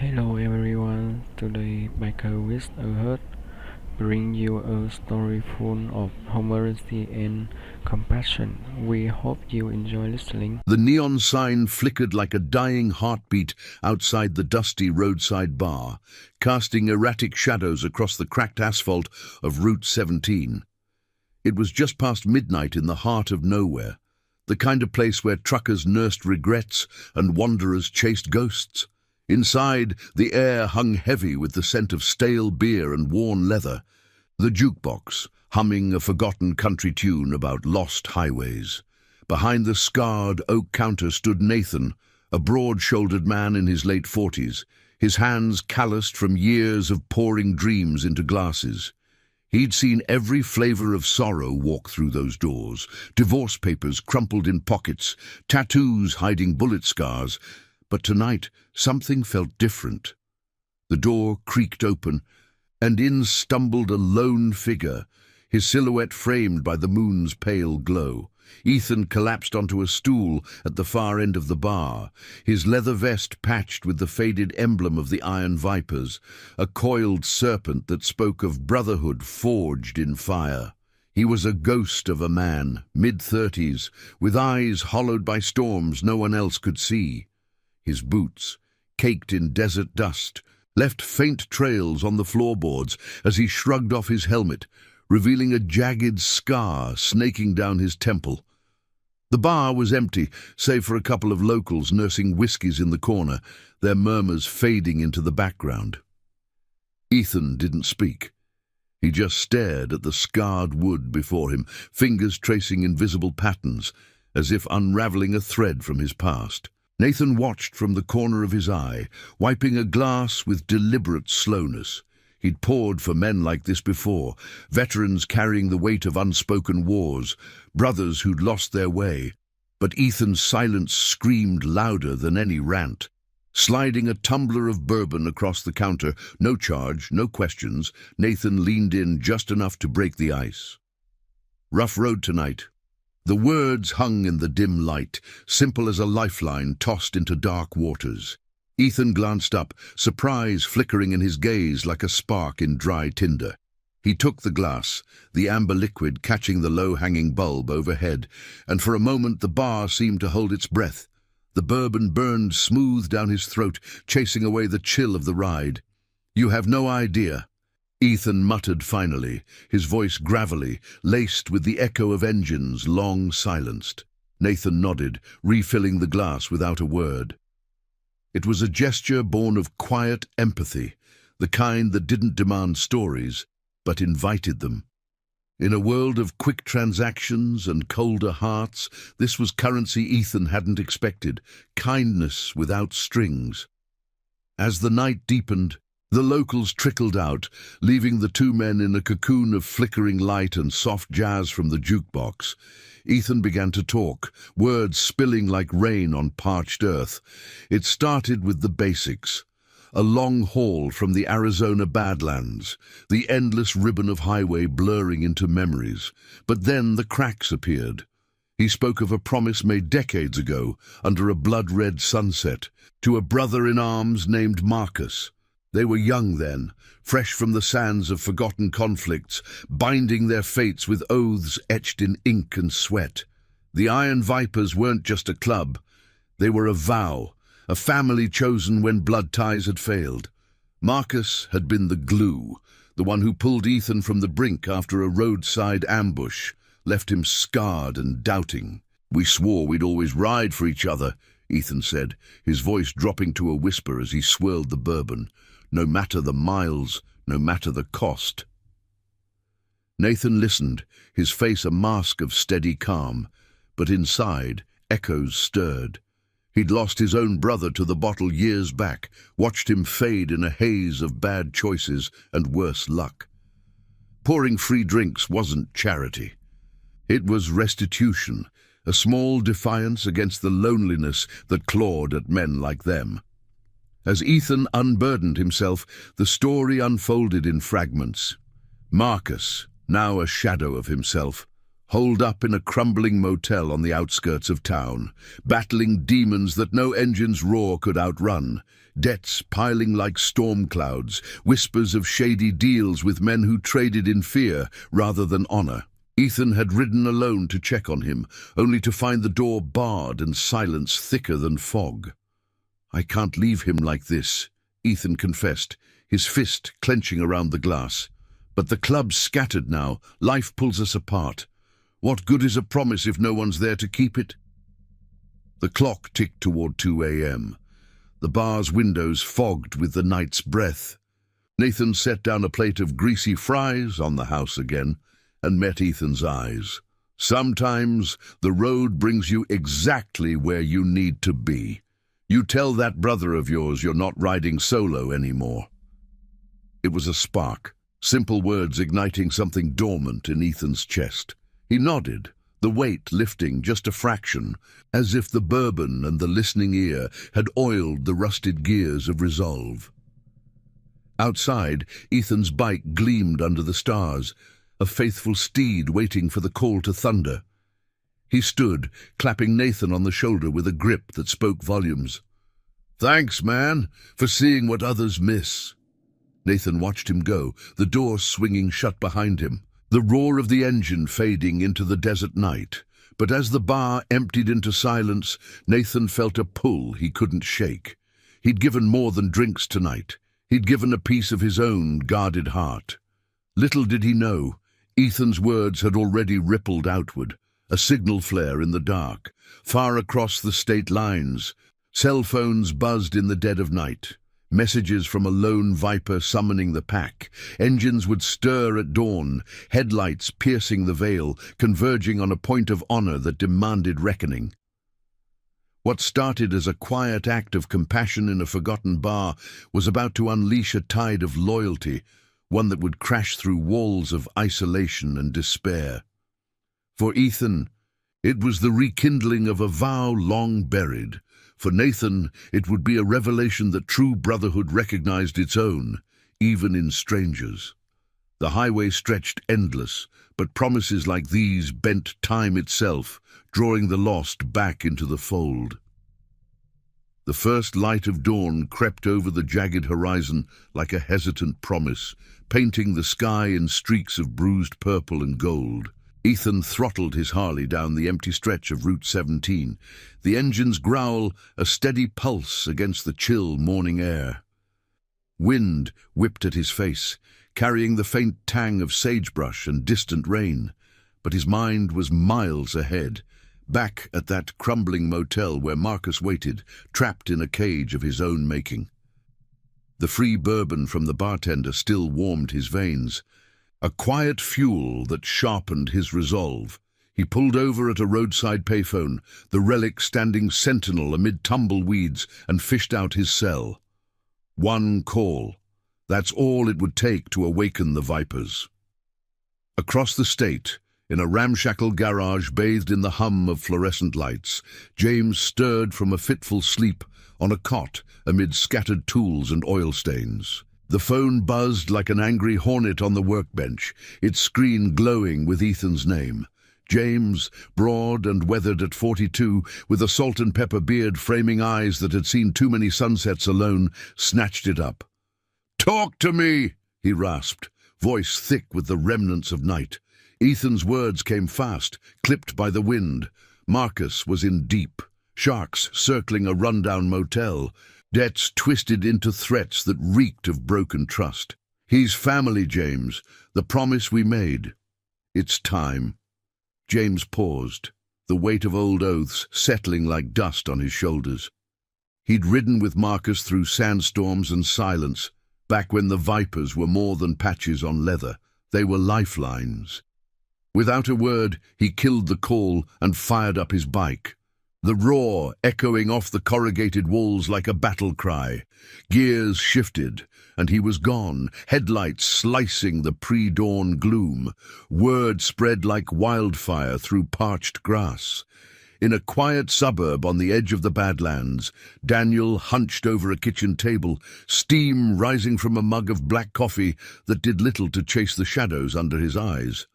Hello everyone, today Biker with a Heart bring you a story full of humanity and compassion. We hope you enjoy listening. The neon sign flickered like a dying heartbeat outside the dusty roadside bar, casting erratic shadows across the cracked asphalt of Route 17. It was just past midnight in the heart of nowhere, the kind of place where truckers nursed regrets and wanderers chased ghosts. Inside, the air hung heavy with the scent of stale beer and worn leather, the jukebox humming a forgotten country tune about lost highways. Behind the scarred oak counter stood Nathan, a broad-shouldered man in his late 40s, his hands calloused from years of pouring dreams into glasses. He'd seen every flavor of sorrow walk through those doors, divorce papers crumpled in pockets, tattoos hiding bullet scars. But tonight, something felt different. The door creaked open, and in stumbled a lone figure, his silhouette framed by the moon's pale glow. Ethan collapsed onto a stool at the far end of the bar, his leather vest patched with the faded emblem of the Iron Vipers, a coiled serpent that spoke of brotherhood forged in fire. He was a ghost of a man, mid-30s, with eyes hollowed by storms no one else could see. His boots, caked in desert dust, left faint trails on the floorboards as he shrugged off his helmet, revealing a jagged scar snaking down his temple. The bar was empty, save for a couple of locals nursing whiskies in the corner, their murmurs fading into the background. Ethan didn't speak. He just stared at the scarred wood before him, fingers tracing invisible patterns, as if unraveling a thread from his past. Nathan watched from the corner of his eye, wiping a glass with deliberate slowness. He'd poured for men like this before, veterans carrying the weight of unspoken wars, brothers who'd lost their way. But Ethan's silence screamed louder than any rant. Sliding a tumbler of bourbon across the counter, no charge, no questions, Nathan leaned in just enough to break the ice. "Rough road tonight." The words hung in the dim light, simple as a lifeline tossed into dark waters. Ethan glanced up, surprise flickering in his gaze like a spark in dry tinder. He took the glass, the amber liquid catching the low-hanging bulb overhead, and for a moment the bar seemed to hold its breath. The bourbon burned smooth down his throat, chasing away the chill of the ride. "You have no idea," Ethan muttered finally, his voice gravelly, laced with the echo of engines long silenced. Nathan nodded, refilling the glass without a word. It was a gesture born of quiet empathy, the kind that didn't demand stories, but invited them. In a world of quick transactions and colder hearts, this was currency Ethan hadn't expected, kindness without strings. As the night deepened, the locals trickled out, leaving the two men in a cocoon of flickering light and soft jazz from the jukebox. Ethan began to talk, words spilling like rain on parched earth. It started with the basics. A long haul from the Arizona Badlands, the endless ribbon of highway blurring into memories. But then the cracks appeared. He spoke of a promise made decades ago, under a blood-red sunset, to a brother in arms named Marcus. They were young then, fresh from the sands of forgotten conflicts, binding their fates with oaths etched in ink and sweat. The Iron Vipers weren't just a club. They were a vow, a family chosen when blood ties had failed. Marcus had been the glue, the one who pulled Ethan from the brink after a roadside ambush, left him scarred and doubting. "We swore we'd always ride for each other," Ethan said, his voice dropping to a whisper as he swirled the bourbon. "No matter the miles, no matter the cost." Nathan listened, his face a mask of steady calm, but inside, echoes stirred. He'd lost his own brother to the bottle years back, watched him fade in a haze of bad choices and worse luck. Pouring free drinks wasn't charity. It was restitution, a small defiance against the loneliness that clawed at men like them. As Ethan unburdened himself, the story unfolded in fragments. Marcus, now a shadow of himself, holed up in a crumbling motel on the outskirts of town, battling demons that no engine's roar could outrun, debts piling like storm clouds, whispers of shady deals with men who traded in fear rather than honor. Ethan had ridden alone to check on him, only to find the door barred and silence thicker than fog. "I can't leave him like this," Ethan confessed, his fist clenching around the glass. "But the club's scattered now. Life pulls us apart. What good is a promise if no one's there to keep it?" The clock ticked toward 2 a.m., the bar's windows fogged with the night's breath. Nathan set down a plate of greasy fries on the house again and met Ethan's eyes. "Sometimes the road brings you exactly where you need to be. You tell that brother of yours you're not riding solo anymore." It was a spark, simple words igniting something dormant in Ethan's chest. He nodded, the weight lifting just a fraction, as if the bourbon and the listening ear had oiled the rusted gears of resolve. Outside, Ethan's bike gleamed under the stars, a faithful steed waiting for the call to thunder. He stood, clapping Nathan on the shoulder with a grip that spoke volumes. "Thanks, man, for seeing what others miss." Nathan watched him go, the door swinging shut behind him, the roar of the engine fading into the desert night. But as the bar emptied into silence, Nathan felt a pull he couldn't shake. He'd given more than drinks tonight. He'd given a piece of his own guarded heart. Little did he know, Ethan's words had already rippled outward, a signal flare in the dark, far across the state lines. Cell phones buzzed in the dead of night. Messages from a lone viper summoning the pack. Engines would stir at dawn, headlights piercing the veil, converging on a point of honor that demanded reckoning. What started as a quiet act of compassion in a forgotten bar was about to unleash a tide of loyalty, one that would crash through walls of isolation and despair. For Ethan, it was the rekindling of a vow long buried. For Nathan, it would be a revelation that true brotherhood recognized its own, even in strangers. The highway stretched endless, but promises like these bent time itself, drawing the lost back into the fold. The first light of dawn crept over the jagged horizon like a hesitant promise, painting the sky in streaks of bruised purple and gold. Ethan throttled his Harley down the empty stretch of Route 17, the engine's growl a steady pulse against the chill morning air. Wind whipped at his face, carrying the faint tang of sagebrush and distant rain, but his mind was miles ahead, back at that crumbling motel where Marcus waited, trapped in a cage of his own making. The free bourbon from the bartender still warmed his veins, a quiet fuel that sharpened his resolve. He pulled over at a roadside payphone, the relic standing sentinel amid tumbleweeds, and fished out his cell. One call. That's all it would take to awaken the vipers. Across the state, in a ramshackle garage bathed in the hum of fluorescent lights, James stirred from a fitful sleep on a cot amid scattered tools and oil stains. The phone buzzed like an angry hornet on the workbench, its screen glowing with Ethan's name. James, broad and weathered at 42, with a salt and pepper beard framing eyes that had seen too many sunsets alone, snatched it up. "Talk to me!" he rasped, voice thick with the remnants of night. Ethan's words came fast, clipped by the wind. Marcus was in deep. Sharks circling a rundown motel. Debts twisted into threats that reeked of broken trust. "He's family, James. The promise we made. It's time." James paused, the weight of old oaths settling like dust on his shoulders. He'd ridden with Marcus through sandstorms and silence, back when the vipers were more than patches on leather. They were lifelines. Without a word, he killed the call and fired up his bike. The roar echoing off the corrugated walls like a battle cry. Gears shifted, and he was gone, headlights slicing the pre-dawn gloom. Word spread like wildfire through parched grass. In a quiet suburb on the edge of the Badlands, Daniel hunched over a kitchen table, steam rising from a mug of black coffee that did little to chase the shadows under his eyes.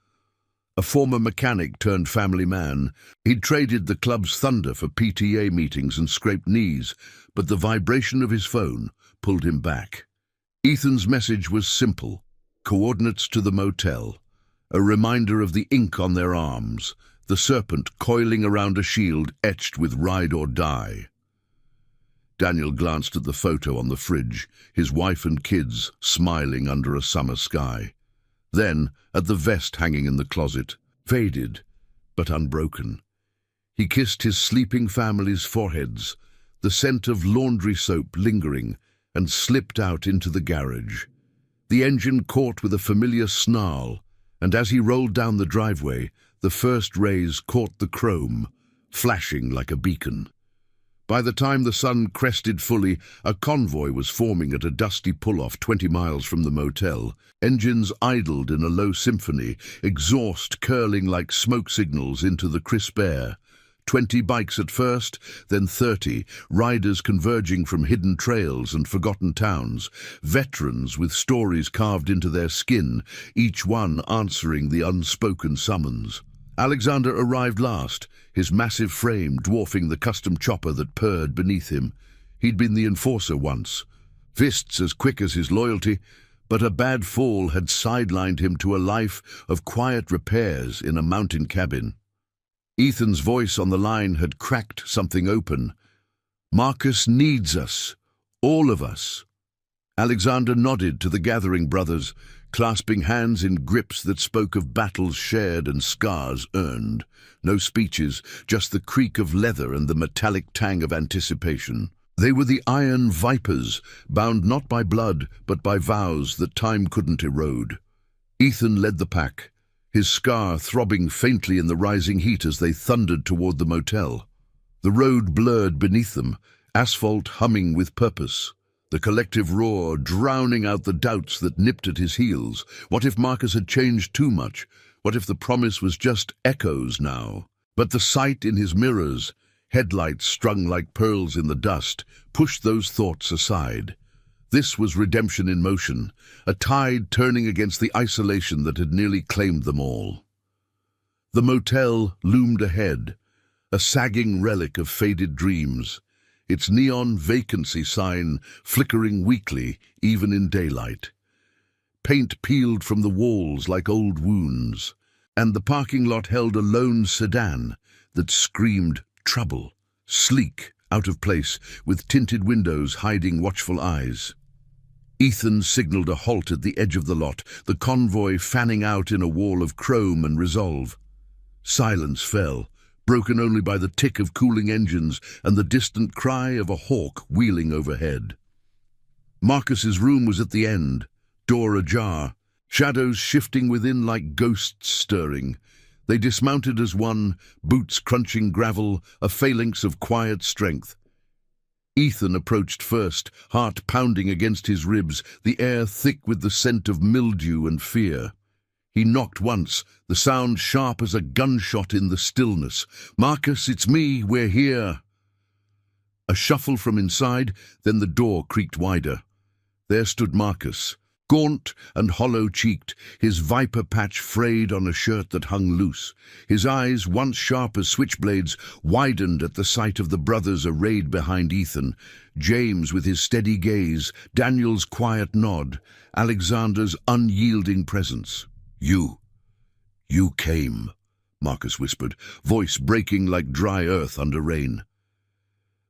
A former mechanic turned family man, he'd traded the club's thunder for PTA meetings and scraped knees, but the vibration of his phone pulled him back. Ethan's message was simple: coordinates to the motel, a reminder of the ink on their arms, the serpent coiling around a shield etched with ride or die. Daniel glanced at the photo on the fridge, his wife and kids smiling under a summer sky. Then at the vest hanging in the closet, faded but unbroken. He kissed his sleeping family's foreheads, the scent of laundry soap lingering, and slipped out into the garage. The engine caught with a familiar snarl, and as he rolled down the driveway, the first rays caught the chrome, flashing like a beacon. By the time the sun crested fully, a convoy was forming at a dusty pull-off 20 miles from the motel. Engines idled in a low symphony, exhaust curling like smoke signals into the crisp air. 20 bikes at first, then 30, riders converging from hidden trails and forgotten towns, veterans with stories carved into their skin, each one answering the unspoken summons. Alexander arrived last, his massive frame dwarfing the custom chopper that purred beneath him. He'd been the enforcer once, fists as quick as his loyalty, but a bad fall had sidelined him to a life of quiet repairs in a mountain cabin. Ethan's voice on the line had cracked something open. "Marcus needs us, all of us." Alexander nodded to the gathering brothers, clasping hands in grips that spoke of battles shared and scars earned. No speeches, just the creak of leather and the metallic tang of anticipation. They were the iron vipers, bound not by blood, but by vows that time couldn't erode. Ethan led the pack, his scar throbbing faintly in the rising heat as they thundered toward the motel. The road blurred beneath them, asphalt humming with purpose. The collective roar drowning out the doubts that nipped at his heels. What if Marcus had changed too much? What if the promise was just echoes now? But the sight in his mirrors, headlights strung like pearls in the dust, pushed those thoughts aside. This was redemption in motion, a tide turning against the isolation that had nearly claimed them all. The motel loomed ahead, a sagging relic of faded dreams, its neon vacancy sign flickering weakly even in daylight. Paint peeled from the walls like old wounds, and the parking lot held a lone sedan that screamed trouble, sleek, out of place, with tinted windows hiding watchful eyes. Ethan signaled a halt at the edge of the lot, the convoy fanning out in a wall of chrome and resolve. Silence fell, broken only by the tick of cooling engines and the distant cry of a hawk wheeling overhead. Marcus's room was at the end, door ajar, shadows shifting within like ghosts stirring. They dismounted as one, boots crunching gravel, a phalanx of quiet strength. Ethan approached first, heart pounding against his ribs, the air thick with the scent of mildew and fear. He knocked once, the sound sharp as a gunshot in the stillness. "Marcus, it's me, we're here." A shuffle from inside, then the door creaked wider. There stood Marcus, gaunt and hollow-cheeked, his viper patch frayed on a shirt that hung loose. His eyes, once sharp as switchblades, widened at the sight of the brothers arrayed behind Ethan. James with his steady gaze, Daniel's quiet nod, Alexander's unyielding presence. You came," Marcus whispered, voice breaking like dry earth under rain.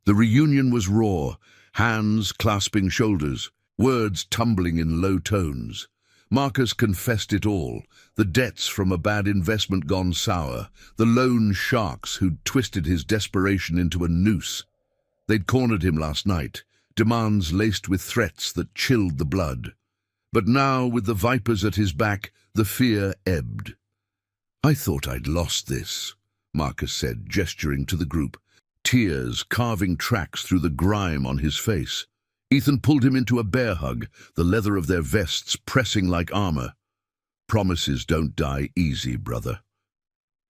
The reunion was raw, hands clasping shoulders, words tumbling in low tones. Marcus confessed it all, the debts from a bad investment gone sour, the loan sharks who'd twisted his desperation into a noose. They'd cornered him last night, demands laced with threats that chilled the blood. But now, with the vipers at his back, the fear ebbed. "I thought I'd lost this," Marcus said, gesturing to the group, tears carving tracks through the grime on his face. Ethan pulled him into a bear hug, the leather of their vests pressing like armor. "Promises don't die easy, brother."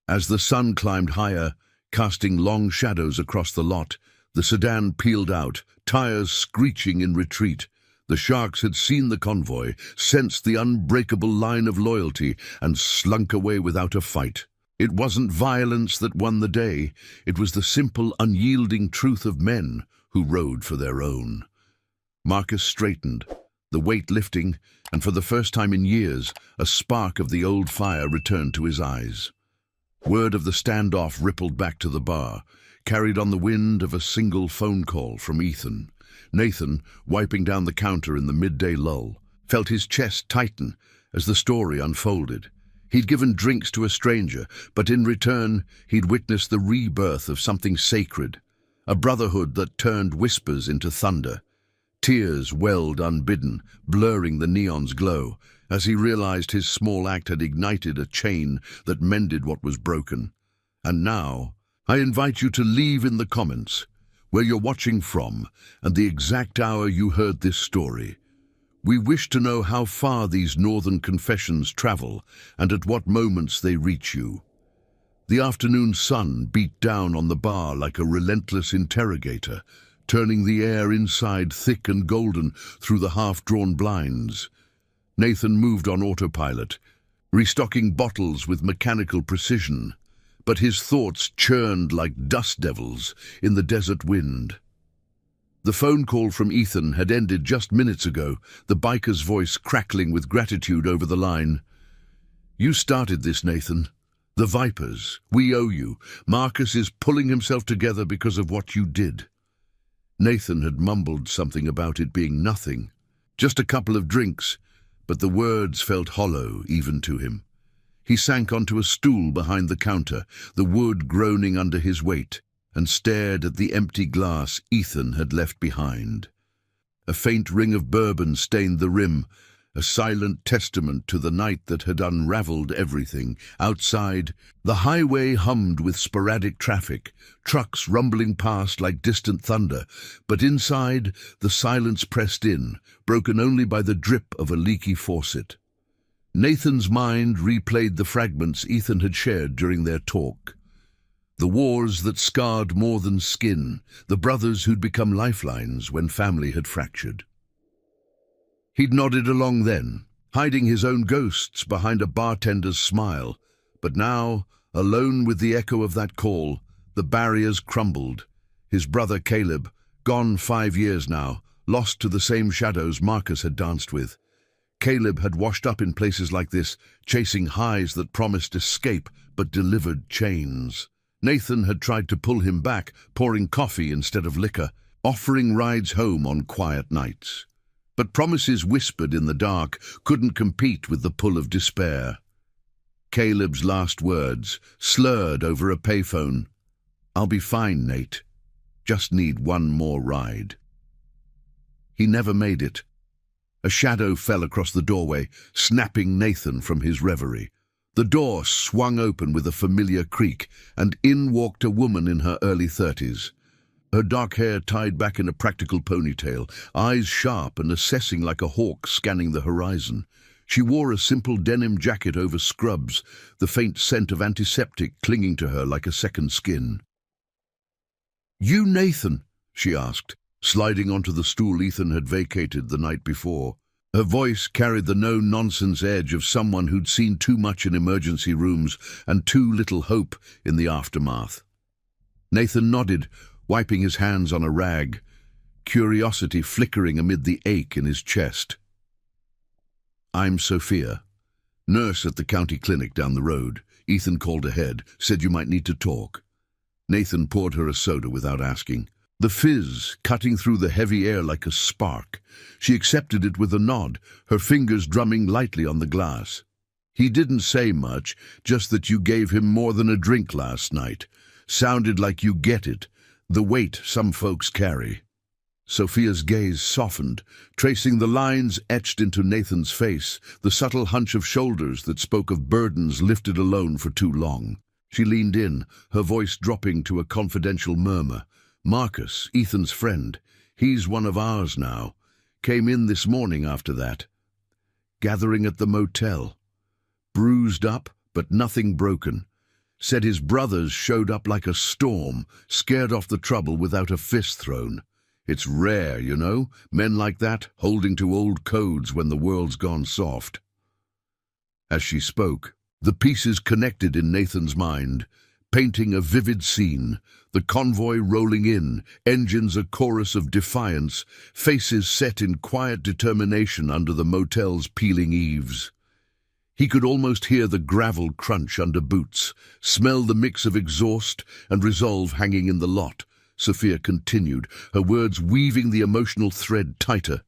As the sun climbed higher, casting long shadows across the lot, the sedan peeled out, tires screeching in retreat. The sharks had seen the convoy, sensed the unbreakable line of loyalty, and slunk away without a fight. It wasn't violence that won the day. It was the simple, unyielding truth of men who rode for their own. Marcus straightened, the weight lifting, and for the first time in years, a spark of the old fire returned to his eyes. Word of the standoff rippled back to the bar, carried on the wind of a single phone call from Ethan. Nathan, wiping down the counter in the midday lull, felt his chest tighten as the story unfolded. He'd given drinks to a stranger, but in return, he'd witnessed the rebirth of something sacred, a brotherhood that turned whispers into thunder. Tears welled unbidden, blurring the neon's glow, as he realized his small act had ignited a chain that mended what was broken. And now, I invite you to leave in the comments where you're watching from and the exact hour you heard this story. We wish to know how far these northern confessions travel and at what moments they reach you. The afternoon sun beat down on the bar like a relentless interrogator, turning the air inside thick and golden through the half-drawn blinds. Nathan moved on autopilot, restocking bottles with mechanical precision, but his thoughts churned like dust devils in the desert wind. The phone call from Ethan had ended just minutes ago, the biker's voice crackling with gratitude over the line. "You started this, Nathan. The Vipers. We owe you. Marcus is pulling himself together because of what you did." Nathan had mumbled something about it being nothing, just a couple of drinks, but the words felt hollow even to him. He sank onto a stool behind the counter, the wood groaning under his weight, and stared at the empty glass Ethan had left behind. A faint ring of bourbon stained the rim, a silent testament to the night that had unraveled everything. Outside, the highway hummed with sporadic traffic, trucks rumbling past like distant thunder, but inside, the silence pressed in, broken only by the drip of a leaky faucet. Nathan's mind replayed the fragments Ethan had shared during their talk. The wars that scarred more than skin, the brothers who'd become lifelines when family had fractured. He'd nodded along then, hiding his own ghosts behind a bartender's smile, but now, alone with the echo of that call, the barriers crumbled. His brother Caleb, gone 5 years now, lost to the same shadows Marcus had danced with. Caleb had washed up in places like this, chasing highs that promised escape but delivered chains. Nathan had tried to pull him back, pouring coffee instead of liquor, offering rides home on quiet nights. But promises whispered in the dark couldn't compete with the pull of despair. Caleb's last words, slurred over a payphone. "I'll be fine, Nate. Just need one more ride." He never made it. A shadow fell across the doorway, snapping Nathan from his reverie. The door swung open with a familiar creak, and in walked a woman in her early 30s. Her dark hair tied back in a practical ponytail, eyes sharp and assessing like a hawk scanning the horizon. She wore a simple denim jacket over scrubs, the faint scent of antiseptic clinging to her like a second skin. "You Nathan?" she asked, sliding onto the stool Ethan had vacated the night before. Her voice carried the no-nonsense edge of someone who'd seen too much in emergency rooms and too little hope in the aftermath. Nathan nodded, wiping his hands on a rag, curiosity flickering amid the ache in his chest. "I'm Sophia, nurse at the county clinic down the road. Ethan called ahead, said you might need to talk." Nathan poured her a soda without asking, the fizz cutting through the heavy air like a spark. She accepted it with a nod, her fingers drumming lightly on the glass. "He didn't say much, just that you gave him more than a drink last night. Sounded like you get it, the weight some folks carry." Sophia's gaze softened, tracing the lines etched into Nathan's face, the subtle hunch of shoulders that spoke of burdens lifted alone for too long. She leaned in, her voice dropping to a confidential murmur. "Marcus, Ethan's friend, he's one of ours now. Came in this morning after that. Gathering at the motel. Bruised up, but nothing broken. Said his brothers showed up like a storm, scared off the trouble without a fist thrown. It's rare, you know, men like that holding to old codes when the world's gone soft. As she spoke, the pieces connected in Nathan's mind, painting a vivid scene, the convoy rolling in, engines a chorus of defiance, faces set in quiet determination under the motel's peeling eaves. He could almost hear the gravel crunch under boots, smell the mix of exhaust and resolve hanging in the lot. Sophia continued, her words weaving the emotional thread tighter.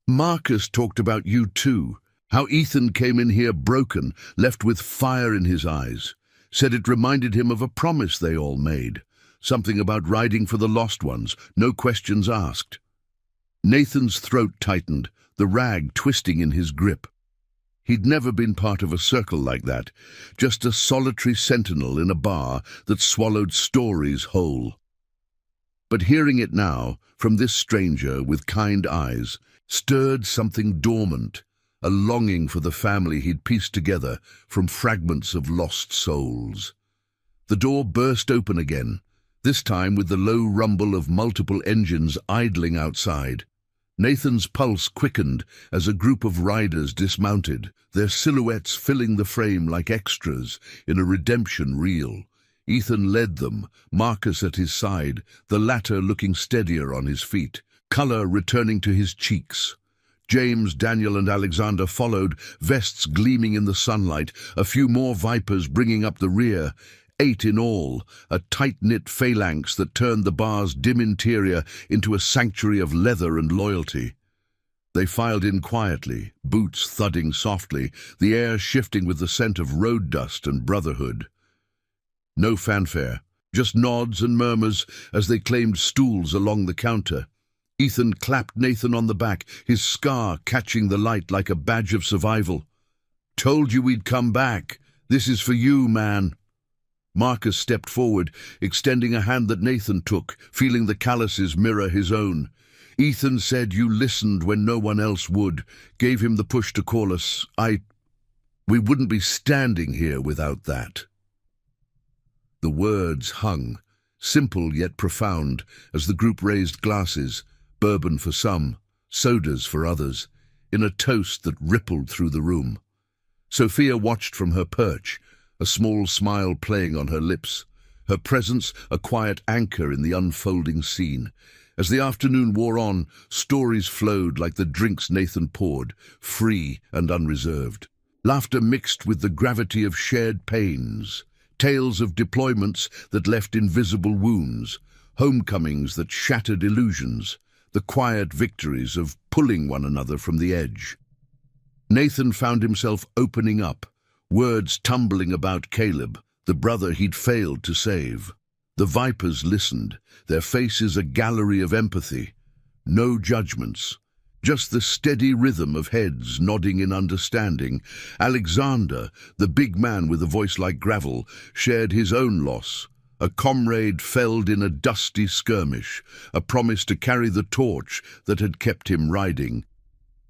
Marcus talked about you too, how Ethan came in here broken, left with fire in his eyes. Said it reminded him of a promise they all made, something about riding for the lost ones, no questions asked. Nathan's throat tightened, the rag twisting in his grip. He'd never been part of a circle like that, just a solitary sentinel in a bar that swallowed stories whole. But hearing it now, from this stranger with kind eyes, stirred something dormant, a longing for the family he'd pieced together from fragments of lost souls. The door burst open again, this time with the low rumble of multiple engines idling outside. Nathan's pulse quickened as a group of riders dismounted, their silhouettes filling the frame like extras in a redemption reel. Ethan led them, Marcus at his side, the latter looking steadier on his feet, color returning to his cheeks. James, Daniel and Alexander followed, vests gleaming in the sunlight, a few more Vipers bringing up the rear. 8 in all, a tight-knit phalanx that turned the bar's dim interior into a sanctuary of leather and loyalty. They filed in quietly, boots thudding softly, the air shifting with the scent of road dust and brotherhood. No fanfare, just nods and murmurs as they claimed stools along the counter. Ethan clapped Nathan on the back, his scar catching the light like a badge of survival. "Told you we'd come back. This is for you, man." Marcus stepped forward, extending a hand that Nathan took, feeling the calluses mirror his own. "Ethan said you listened when no one else would, gave him the push to call us. We wouldn't be standing here without that." The words hung, simple yet profound, as the group raised glasses, bourbon for some, sodas for others, in a toast that rippled through the room. Sophia watched from her perch, a small smile playing on her lips, her presence a quiet anchor in the unfolding scene. As the afternoon wore on, stories flowed like the drinks Nathan poured, free and unreserved. Laughter mixed with the gravity of shared pains, tales of deployments that left invisible wounds, homecomings that shattered illusions, the quiet victories of pulling one another from the edge. Nathan found himself opening up, words tumbling about Caleb, the brother he'd failed to save. The Vipers listened, their faces a gallery of empathy. No judgments, just the steady rhythm of heads nodding in understanding. Alexander, the big man with a voice like gravel, shared his own loss. A comrade felled in a dusty skirmish, a promise to carry the torch that had kept him riding.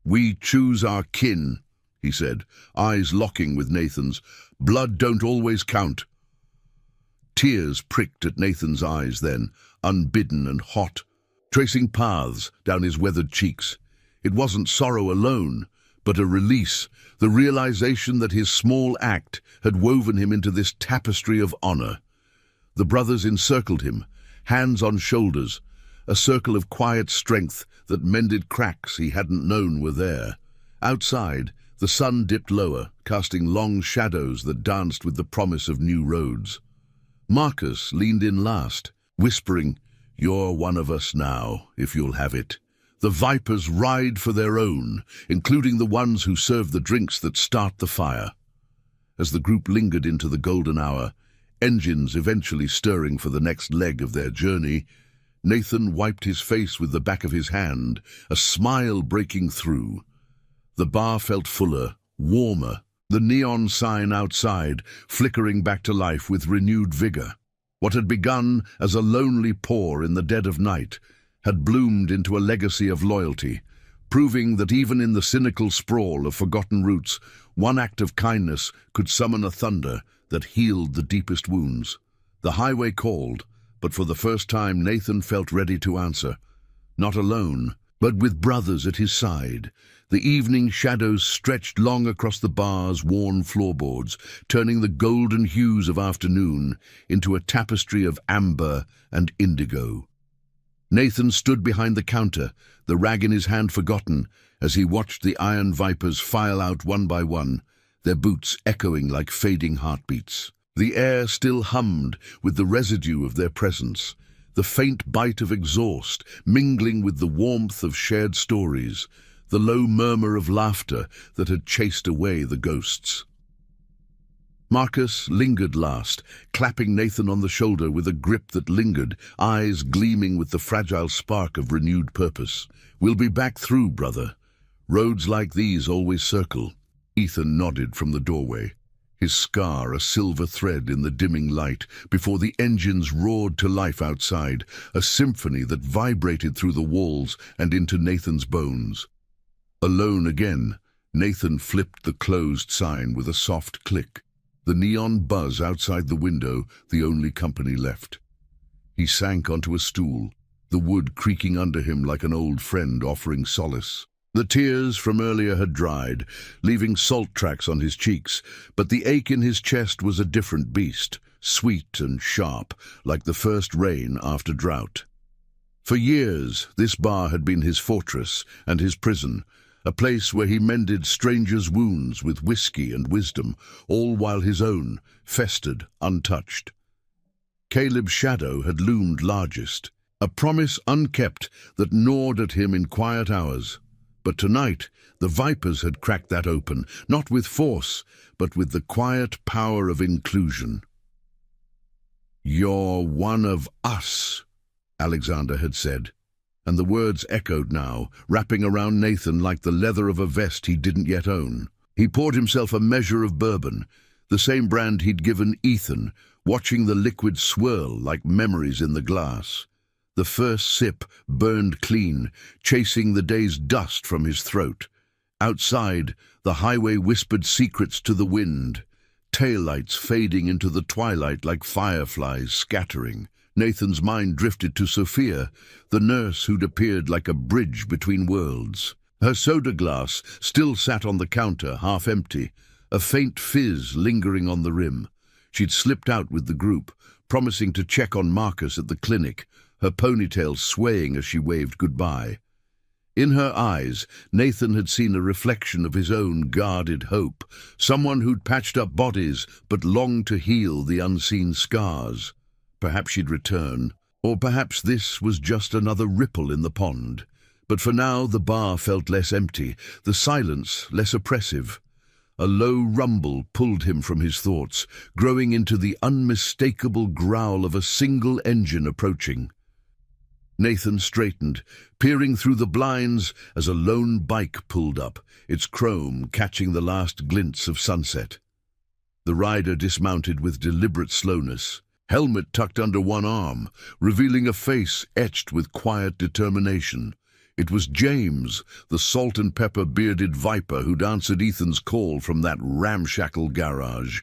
"We choose our kin," he said, eyes locking with Nathan's. "Blood don't always count." Tears pricked at Nathan's eyes then, unbidden and hot, tracing paths down his weathered cheeks. It wasn't sorrow alone, but a release, the realization that his small act had woven him into this tapestry of honor. The brothers encircled him, hands on shoulders, a circle of quiet strength that mended cracks he hadn't known were there. Outside, the sun dipped lower, casting long shadows that danced with the promise of new roads. Marcus leaned in last, whispering, "You're one of us now, if you'll have it." The Vipers ride for their own, including the ones who serve the drinks that start the fire. As the group lingered into the golden hour, engines eventually stirring for the next leg of their journey, Nathan wiped his face with the back of his hand, a smile breaking through. The bar felt fuller, warmer, the neon sign outside flickering back to life with renewed vigor. What had begun as a lonely pour in the dead of night had bloomed into a legacy of loyalty, proving that even in the cynical sprawl of forgotten roots, one act of kindness could summon a thunder that healed the deepest wounds. The highway called, but for the first time Nathan felt ready to answer. not alone, but with brothers at his side. The evening shadows stretched long across the bar's worn floorboards, turning the golden hues of afternoon into a tapestry of amber and indigo. Nathan stood behind the counter, the rag in his hand forgotten, as he watched the iron vipers file out one by one, their boots echoing like fading heartbeats. The air still hummed with the residue of their presence, the faint bite of exhaust mingling with the warmth of shared stories, the low murmur of laughter that had chased away the ghosts. Marcus lingered last, clapping Nathan on the shoulder with a grip that lingered, eyes gleaming with the fragile spark of renewed purpose. "We'll be back through, brother. Roads like these always circle." Ethan nodded from the doorway, his scar a silver thread in the dimming light, before the engines roared to life outside, a symphony that vibrated through the walls and into Nathan's bones. Alone again, Nathan flipped the closed sign with a soft click, the neon buzz outside the window the only company left. He sank onto a stool, the wood creaking under him like an old friend offering solace. The tears from earlier had dried, leaving salt tracks on his cheeks, but the ache in his chest was a different beast, sweet and sharp, like the first rain after drought. For years, this bar had been his fortress and his prison, a place where he mended strangers' wounds with whiskey and wisdom, all while his own festered untouched. Caleb's shadow had loomed largest, a promise unkept that gnawed at him in quiet hours. But tonight, the vipers had cracked that open, not with force, but with the quiet power of inclusion. "You're one of us," Alexander had said, and the words echoed now, wrapping around Nathan like the leather of a vest he didn't yet own. He poured himself a measure of bourbon, the same brand he'd given Ethan, watching the liquid swirl like memories in the glass. The first sip burned clean, chasing the day's dust from his throat. Outside, the highway whispered secrets to the wind, taillights fading into the twilight like fireflies scattering. Nathan's mind drifted to Sophia, the nurse who'd appeared like a bridge between worlds. Her soda glass still sat on the counter, half empty, a faint fizz lingering on the rim. She'd slipped out with the group, promising to check on Marcus at the clinic, her ponytail swaying as she waved goodbye. In her eyes, Nathan had seen a reflection of his own guarded hope, someone who'd patched up bodies but longed to heal the unseen scars. Perhaps she'd return, or perhaps this was just another ripple in the pond. But for now the bar felt less empty, the silence less oppressive. A low rumble pulled him from his thoughts, growing into the unmistakable growl of a single engine approaching. Nathan straightened, peering through the blinds as a lone bike pulled up, its chrome catching the last glints of sunset. The rider dismounted with deliberate slowness, helmet tucked under one arm, revealing a face etched with quiet determination. It was James, the salt-and-pepper bearded viper who'd answered Ethan's call from that ramshackle garage.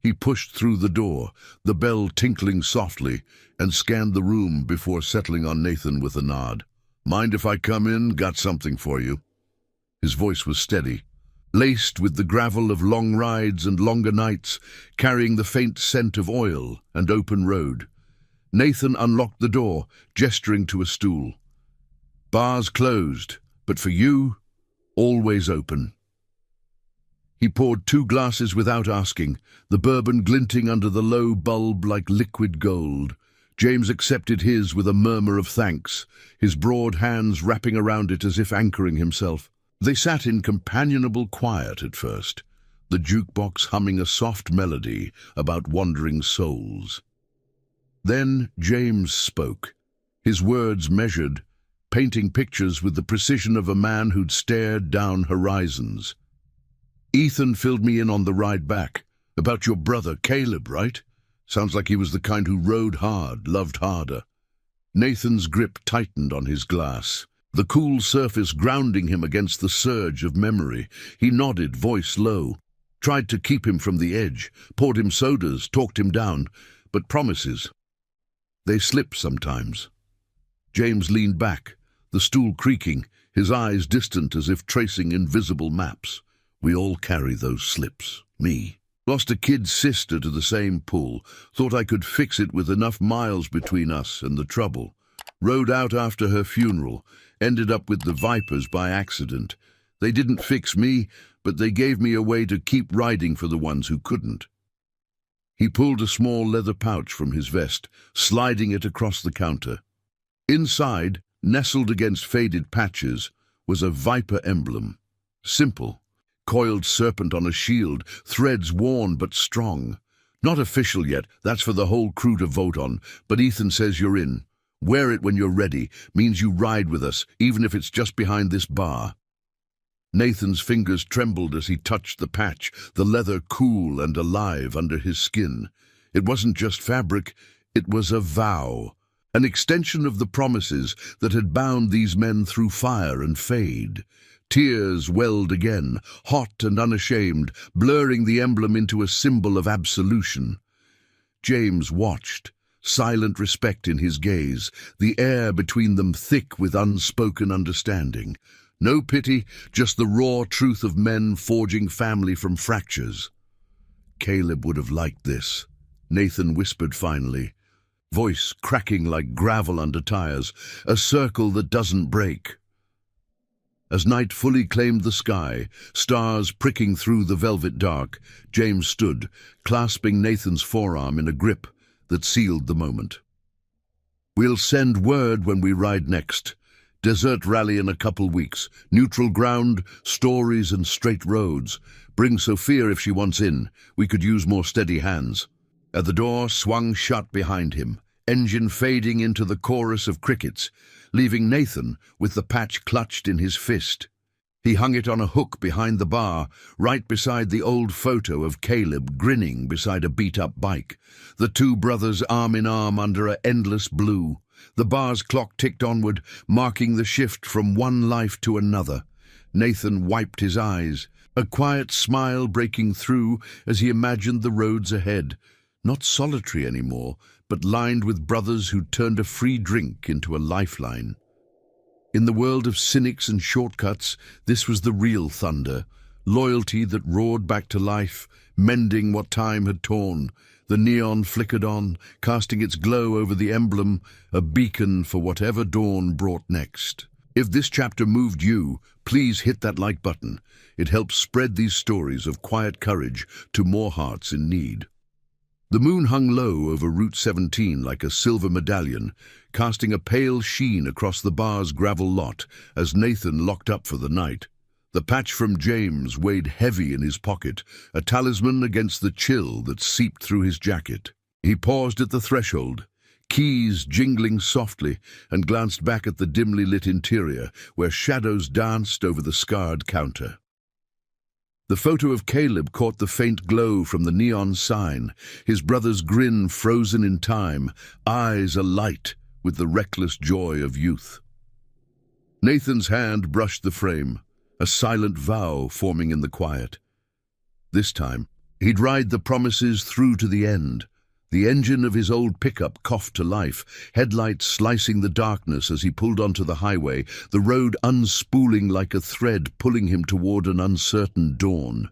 He pushed through the door, the bell tinkling softly, and scanned the room before settling on Nathan with a nod. "Mind if I come in? Got something for you." His voice was steady, laced with the gravel of long rides and longer nights, carrying the faint scent of oil and open road. Nathan unlocked the door, gesturing to a stool. "Bar's closed, but for you, always open." He poured 2 glasses without asking, the bourbon glinting under the low bulb like liquid gold. James accepted his with a murmur of thanks, his broad hands wrapping around it as if anchoring himself. They sat in companionable quiet at first, the jukebox humming a soft melody about wandering souls. Then James spoke, his words measured, painting pictures with the precision of a man who'd stared down horizons. "Ethan filled me in on the ride back. About your brother, Caleb, right? Sounds like he was the kind who rode hard, loved harder." Nathan's grip tightened on his glass, the cool surface grounding him against the surge of memory. He nodded, voice low, tried to keep him from the edge, poured him sodas, talked him down, but promises, they slip sometimes. James leaned back, the stool creaking, his eyes distant as if tracing invisible maps. We all carry those slips. Me. Lost a kid sister to the same pool. Thought I could fix it with enough miles between us and the trouble. Rode out after her funeral. Ended up with the Vipers by accident. They didn't fix me, but they gave me a way to keep riding for the ones who couldn't. He pulled a small leather pouch from his vest, sliding it across the counter. Inside, nestled against faded patches, was a viper emblem. Simple. Coiled serpent on a shield, threads worn but strong. Not official yet, that's for the whole crew to vote on, but Ethan says you're in. Wear it when you're ready, means you ride with us, even if it's just behind this bar. Nathan's fingers trembled as he touched the patch, the leather cool and alive under his skin. It wasn't just fabric, it was a vow, an extension of the promises that had bound these men through fire and fade. Tears welled again, hot and unashamed, blurring the emblem into a symbol of absolution. James watched, silent respect in his gaze, the air between them thick with unspoken understanding. No pity, just the raw truth of men forging family from fractures. Caleb would have liked this, Nathan whispered finally, voice cracking like gravel under tires, a circle that doesn't break. As night fully claimed the sky, stars pricking through the velvet dark, James stood, clasping Nathan's forearm in a grip that sealed the moment. We'll send word when we ride next. Desert rally in a couple weeks. Neutral ground, stories and straight roads. Bring Sophia if she wants in. We could use more steady hands. At the door swung shut behind him, engine fading into the chorus of crickets, leaving Nathan with the patch clutched in his fist. He hung it on a hook behind the bar, right beside the old photo of Caleb grinning beside a beat-up bike. The two brothers arm in arm under an endless blue. The bar's clock ticked onward, marking the shift from one life to another. Nathan wiped his eyes, a quiet smile breaking through as he imagined the roads ahead. Not solitary anymore, but lined with brothers who turned a free drink into a lifeline. In the world of cynics and shortcuts, this was the real thunder. Loyalty that roared back to life, mending what time had torn. The neon flickered on, casting its glow over the emblem, a beacon for whatever dawn brought next. If this chapter moved you, please hit that like button. It helps spread these stories of quiet courage to more hearts in need. The moon hung low over Route 17 like a silver medallion, casting a pale sheen across the bar's gravel lot as Nathan locked up for the night. The patch from James weighed heavy in his pocket, a talisman against the chill that seeped through his jacket. He paused at the threshold, keys jingling softly, and glanced back at the dimly lit interior where shadows danced over the scarred counter. The photo of Caleb caught the faint glow from the neon sign, his brother's grin frozen in time, eyes alight with the reckless joy of youth. Nathan's hand brushed the frame, a silent vow forming in the quiet. This time, he'd ride the promises through to the end. The engine of his old pickup coughed to life, headlights slicing the darkness as he pulled onto the highway, the road unspooling like a thread pulling him toward an uncertain dawn.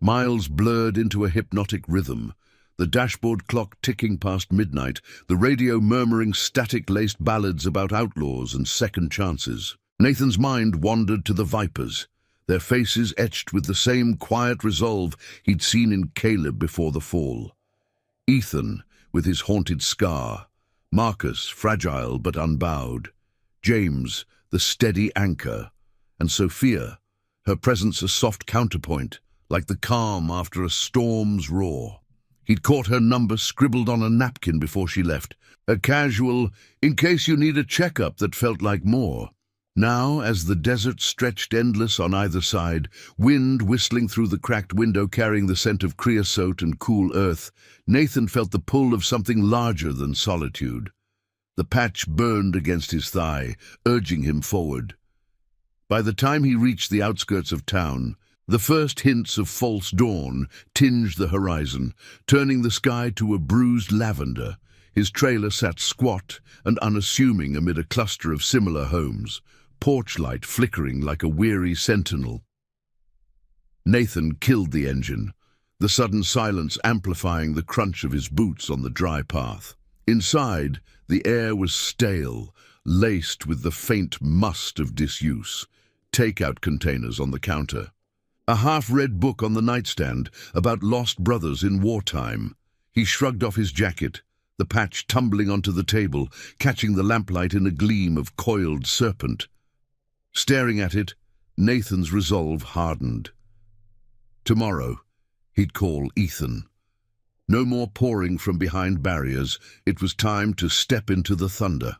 Miles blurred into a hypnotic rhythm, the dashboard clock ticking past midnight, the radio murmuring static-laced ballads about outlaws and second chances. Nathan's mind wandered to the Vipers, their faces etched with the same quiet resolve he'd seen in Caleb before the fall. Ethan, with his haunted scar, Marcus, fragile but unbowed, James, the steady anchor, and Sophia, her presence a soft counterpoint, like the calm after a storm's roar. He'd caught her number scribbled on a napkin before she left, a casual, in case you need a checkup that felt like more. Now, as the desert stretched endless on either side, wind whistling through the cracked window carrying the scent of creosote and cool earth, Nathan felt the pull of something larger than solitude. The patch burned against his thigh, urging him forward. By the time he reached the outskirts of town, the first hints of false dawn tinged the horizon, turning the sky to a bruised lavender. His trailer sat squat and unassuming amid a cluster of similar homes, porch light flickering like a weary sentinel. Nathan killed the engine, the sudden silence amplifying the crunch of his boots on the dry path. Inside, the air was stale, laced with the faint must of disuse. Takeout containers on the counter. A half-read book on the nightstand about lost brothers in wartime. He shrugged off his jacket, the patch tumbling onto the table, catching the lamplight in a gleam of coiled serpent. Staring at it, Nathan's resolve hardened. Tomorrow, he'd call Ethan. No more pouring from behind barriers. It was time to step into the thunder.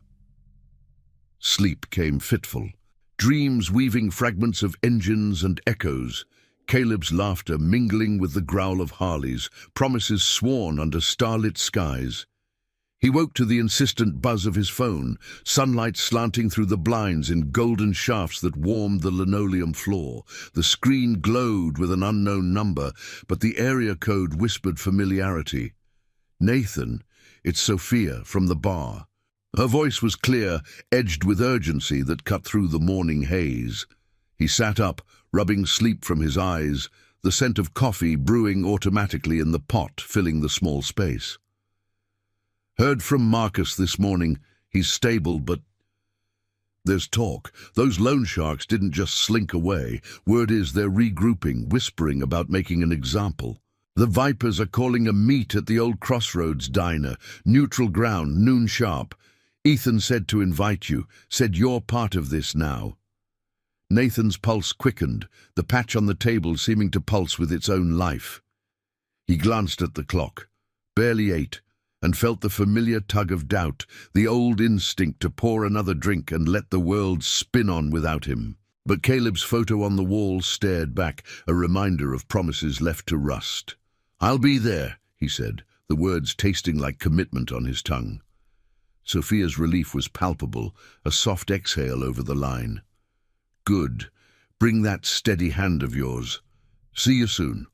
Sleep came fitful. Dreams weaving fragments of engines and echoes. Caleb's laughter mingling with the growl of Harley's, promises sworn under starlit skies. He woke to the insistent buzz of his phone, sunlight slanting through the blinds in golden shafts that warmed the linoleum floor. The screen glowed with an unknown number, but the area code whispered familiarity. Nathan, it's Sophia from the bar. Her voice was clear, edged with urgency that cut through the morning haze. He sat up, rubbing sleep from his eyes, the scent of coffee brewing automatically in the pot filling the small space. Heard from Marcus this morning. He's stable, but there's talk. Those loan sharks didn't just slink away. Word is they're regrouping, whispering about making an example. The Vipers are calling a meet at the old Crossroads diner. Neutral ground, noon sharp. Ethan said to invite you, said you're part of this now. Nathan's pulse quickened, the patch on the table seeming to pulse with its own life. He glanced at the clock. Barely 8. And felt the familiar tug of doubt, the old instinct to pour another drink and let the world spin on without him. But Caleb's photo on the wall stared back, a reminder of promises left to rust. "I'll be there," he said, the words tasting like commitment on his tongue. Sophia's relief was palpable, a soft exhale over the line. "Good. Bring that steady hand of yours. See you soon."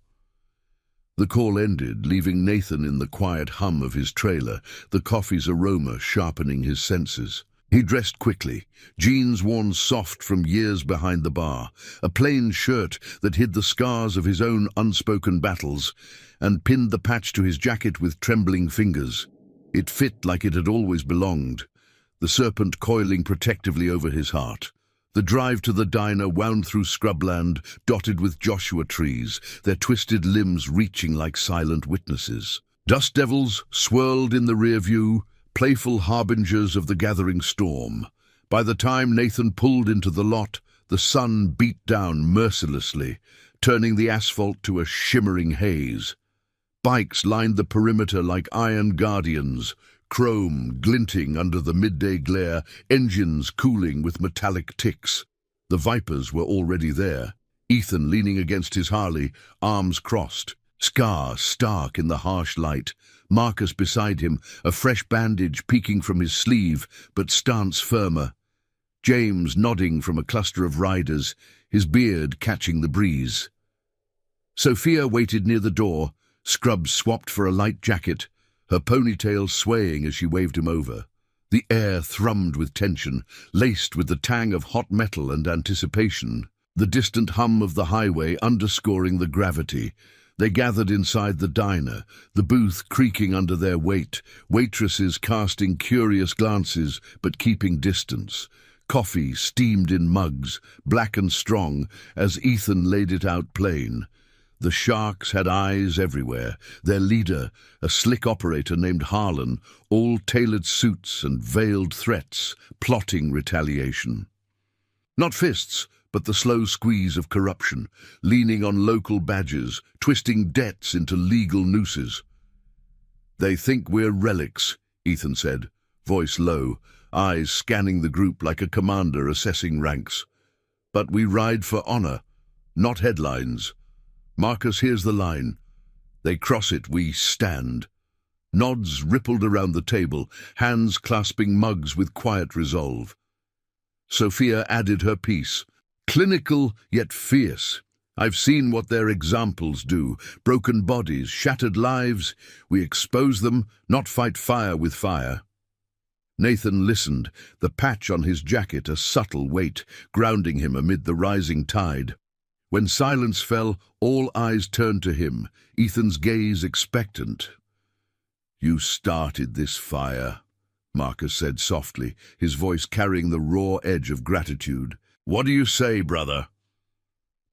The call ended, leaving Nathan in the quiet hum of his trailer, the coffee's aroma sharpening his senses. He dressed quickly, jeans worn soft from years behind the bar, a plain shirt that hid the scars of his own unspoken battles, and pinned the patch to his jacket with trembling fingers. It fit like it had always belonged, the serpent coiling protectively over his heart. The drive to the diner wound through scrubland, dotted with Joshua trees, their twisted limbs reaching like silent witnesses. Dust devils swirled in the rear view, playful harbingers of the gathering storm. By the time Nathan pulled into the lot, the sun beat down mercilessly, turning the asphalt to a shimmering haze. Bikes lined the perimeter like iron guardians, chrome glinting under the midday glare, engines cooling with metallic ticks. The Vipers were already there, Ethan leaning against his Harley, arms crossed, scar stark in the harsh light, Marcus beside him, a fresh bandage peeking from his sleeve, but stance firmer. James nodding from a cluster of riders, his beard catching the breeze. Sophia waited near the door, scrubs swapped for a light jacket, her ponytail swaying as she waved him over. The air thrummed with tension, laced with the tang of hot metal and anticipation, the distant hum of the highway underscoring the gravity. They gathered inside the diner, the booth creaking under their weight, waitresses casting curious glances but keeping distance. Coffee steamed in mugs, black and strong, as Ethan laid it out plain. The sharks had eyes everywhere. Their leader, a slick operator named Harlan, all tailored suits and veiled threats, plotting retaliation. Not fists, but the slow squeeze of corruption, leaning on local badges, twisting debts into legal nooses. "They think we're relics," Ethan said, voice low, eyes scanning the group like a commander assessing ranks. "But we ride for honor, not headlines. Marcus, here's the line. They cross it, we stand." Nods rippled around the table, hands clasping mugs with quiet resolve. Sophia added her piece, clinical yet fierce. I've seen what their examples do. Broken bodies, shattered lives. We expose them, not fight fire with fire. Nathan listened, the patch on his jacket a subtle weight, grounding him amid the rising tide. When silence fell, all eyes turned to him, Ethan's gaze expectant. "You started this fire," Marcus said softly, his voice carrying the raw edge of gratitude. "What do you say, brother?"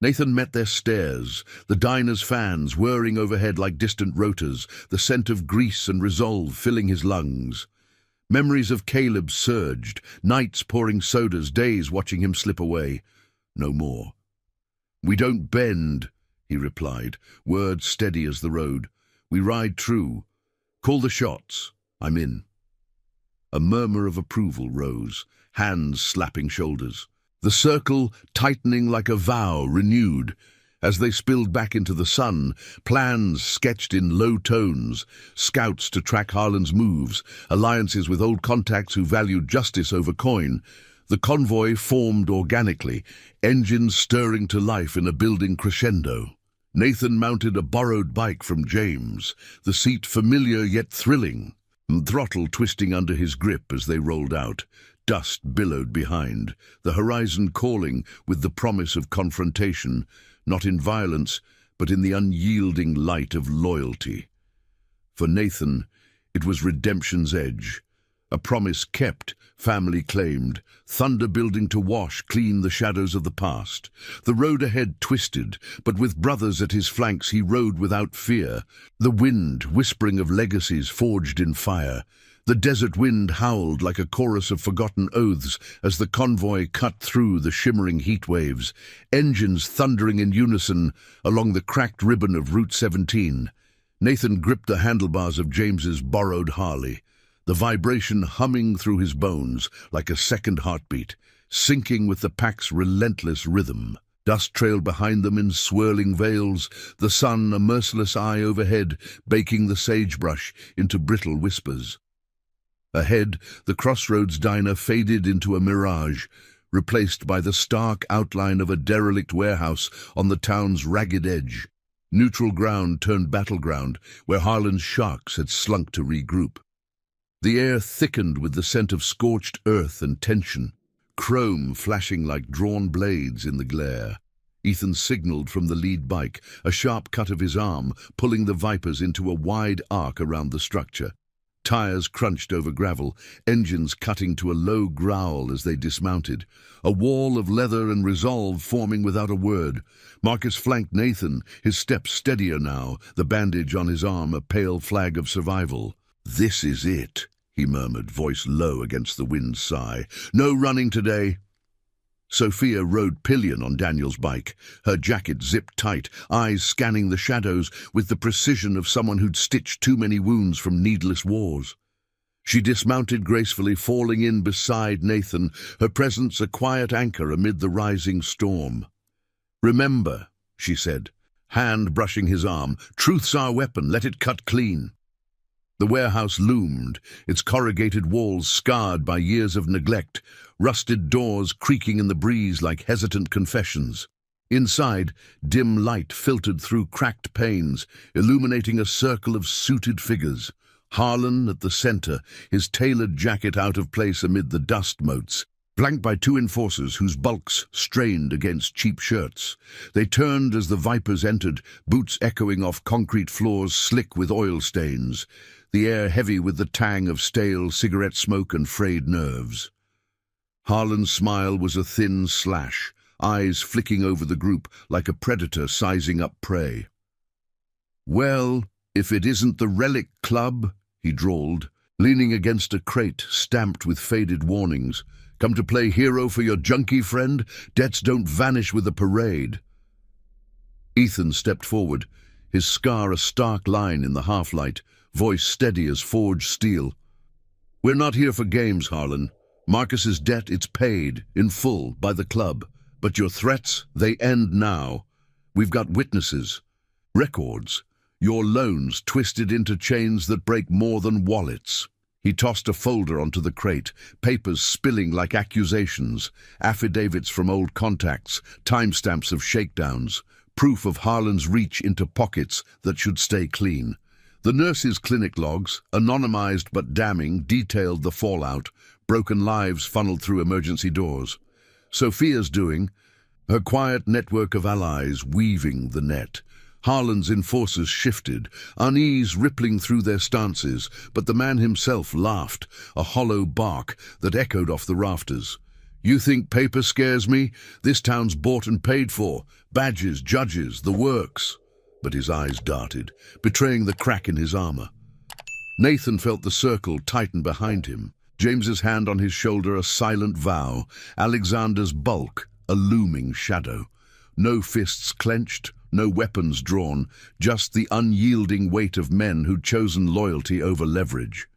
Nathan met their stares, the diner's fans whirring overhead like distant rotors, the scent of grease and resolve filling his lungs. Memories of Caleb surged, nights pouring sodas, days watching him slip away. No more. "We don't bend," he replied, words steady as the road. "We ride true. Call the shots. I'm in." A murmur of approval rose, hands slapping shoulders. The circle, tightening like a vow, renewed. As they spilled back into the sun, plans sketched in low tones, scouts to track Harlan's moves, alliances with old contacts who valued justice over coin. The convoy formed organically, engines stirring to life in a building crescendo. Nathan mounted a borrowed bike from James, the seat familiar yet thrilling, throttle twisting under his grip as they rolled out. Dust billowed behind, the horizon calling with the promise of confrontation, not in violence, but in the unyielding light of loyalty. For Nathan, it was redemption's edge, a promise kept, family claimed, thunder building to wash clean the shadows of the past. The road ahead twisted, but with brothers at his flanks he rode without fear, the wind whispering of legacies forged in fire. The desert wind howled like a chorus of forgotten oaths as the convoy cut through the shimmering heat waves, engines thundering in unison along the cracked ribbon of Route 17. Nathan gripped the handlebars of James's borrowed Harley, the vibration humming through his bones like a second heartbeat, syncing with the pack's relentless rhythm. Dust trailed behind them in swirling veils, the sun a merciless eye overhead, baking the sagebrush into brittle whispers. Ahead, the Crossroads diner faded into a mirage, replaced by the stark outline of a derelict warehouse on the town's ragged edge. Neutral ground turned battleground, where Harlan's sharks had slunk to regroup. The air thickened with the scent of scorched earth and tension, chrome flashing like drawn blades in the glare. Ethan signaled from the lead bike, a sharp cut of his arm, pulling the Vipers into a wide arc around the structure. Tires crunched over gravel, engines cutting to a low growl as they dismounted. A wall of leather and resolve forming without a word. Marcus flanked Nathan, his steps steadier now, the bandage on his arm a pale flag of survival. "This is it," he murmured, voice low against the wind's sigh. "No running today." Sophia rode pillion on Daniel's bike, her jacket zipped tight, eyes scanning the shadows with the precision of someone who'd stitched too many wounds from needless wars. She dismounted gracefully, falling in beside Nathan, her presence a quiet anchor amid the rising storm. "Remember," she said, hand brushing his arm, "truth's our weapon, let it cut clean." The warehouse loomed, its corrugated walls scarred by years of neglect, rusted doors creaking in the breeze like hesitant confessions. Inside, dim light filtered through cracked panes, illuminating a circle of suited figures. Harlan at the center, his tailored jacket out of place amid the dust motes, flanked by two enforcers whose bulks strained against cheap shirts. They turned as the Vipers entered, boots echoing off concrete floors slick with oil stains, the air heavy with the tang of stale cigarette smoke and frayed nerves. Harlan's smile was a thin slash, eyes flicking over the group like a predator sizing up prey. "Well, if it isn't the Relic Club," he drawled, leaning against a crate stamped with faded warnings. "Come to play hero for your junkie friend? Debts don't vanish with a parade." Ethan stepped forward, his scar a stark line in the half-light, voice steady as forged steel. "We're not here for games, Harlan. Marcus's debt, it's paid, in full, by the club. But your threats, they end now. We've got witnesses, records, your loans twisted into chains that break more than wallets." He tossed a folder onto the crate, papers spilling like accusations, affidavits from old contacts, timestamps of shakedowns, proof of Harlan's reach into pockets that should stay clean. The nurse's clinic logs, anonymized but damning, detailed the fallout, broken lives funneled through emergency doors. Sophia's doing, her quiet network of allies weaving the net. Harlan's enforcers shifted, unease rippling through their stances, but the man himself laughed, a hollow bark that echoed off the rafters. "You think paper scares me? This town's bought and paid for. Badges, judges, the works." But his eyes darted, betraying the crack in his armor. Nathan felt the circle tighten behind him, James's hand on his shoulder a silent vow, Alexander's bulk a looming shadow. No fists clenched, no weapons drawn, just the unyielding weight of men who'd chosen loyalty over leverage.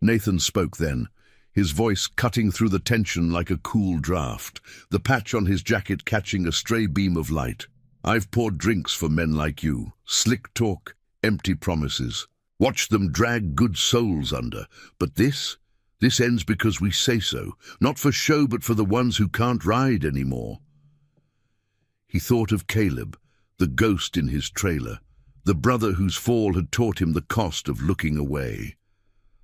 Nathan spoke then, his voice cutting through the tension like a cool draft, the patch on his jacket catching a stray beam of light. "I've poured drinks for men like you, slick talk, empty promises. Watched them drag good souls under, but this ends because we say so, not for show but for the ones who can't ride anymore." He thought of Caleb, the ghost in his trailer, the brother whose fall had taught him the cost of looking away.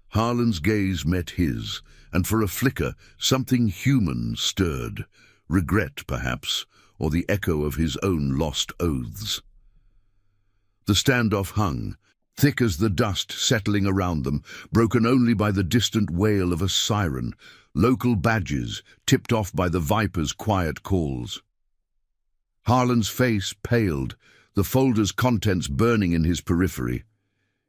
Harlan's gaze met his, and for a flicker something human stirred, regret perhaps, or the echo of his own lost oaths. The standoff hung, thick as the dust settling around them, broken only by the distant wail of a siren, local badges tipped off by the Viper's quiet calls. Harlan's face paled, the folder's contents burning in his periphery.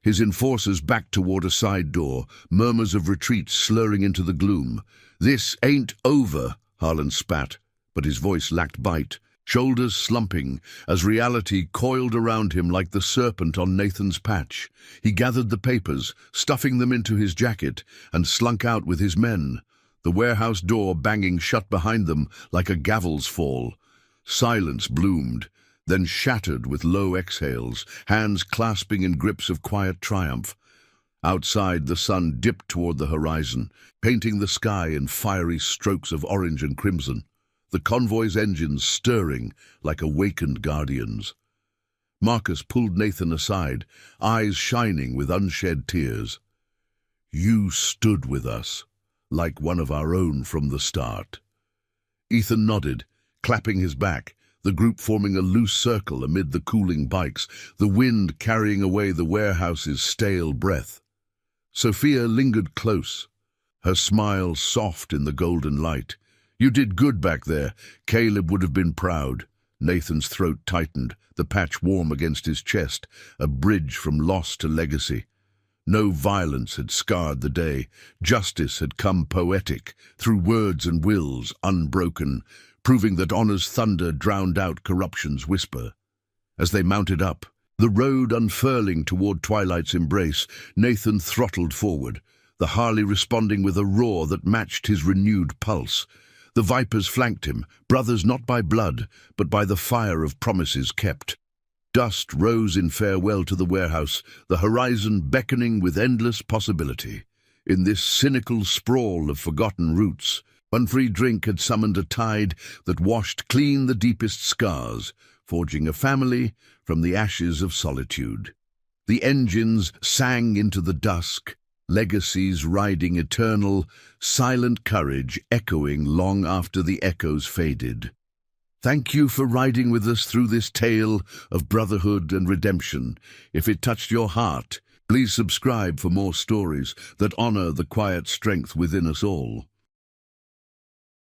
His enforcers backed toward a side door, murmurs of retreat slurring into the gloom. "This ain't over," Harlan spat, but his voice lacked bite, shoulders slumping as reality coiled around him like the serpent on Nathan's patch. He gathered the papers, stuffing them into his jacket, and slunk out with his men, the warehouse door banging shut behind them like a gavel's fall. Silence bloomed, then shattered with low exhales, hands clasping in grips of quiet triumph. Outside, the sun dipped toward the horizon, painting the sky in fiery strokes of orange and crimson, the convoy's engines stirring like awakened guardians. Marcus pulled Nathan aside, eyes shining with unshed tears. "You stood with us, like one of our own from the start." Ethan nodded, clapping his back, the group forming a loose circle amid the cooling bikes, the wind carrying away the warehouse's stale breath. Sophia lingered close, her smile soft in the golden light. "You did good back there. Caleb would have been proud." Nathan's throat tightened, the patch warm against his chest, a bridge from loss to legacy. No violence had scarred the day. Justice had come poetic, through words and wills, unbroken, proving that honor's thunder drowned out corruption's whisper. As they mounted up, the road unfurling toward twilight's embrace, Nathan throttled forward, the Harley responding with a roar that matched his renewed pulse. The Vipers flanked him, brothers not by blood, but by the fire of promises kept. Dust rose in farewell to the warehouse, the horizon beckoning with endless possibility. In this cynical sprawl of forgotten roots, one free drink had summoned a tide that washed clean the deepest scars, forging a family from the ashes of solitude. The engines sang into the dusk, legacies riding eternal, silent courage echoing long after the echoes faded. Thank you for riding with us through this tale of brotherhood and redemption. If it touched your heart, please subscribe for more stories that honor the quiet strength within us all.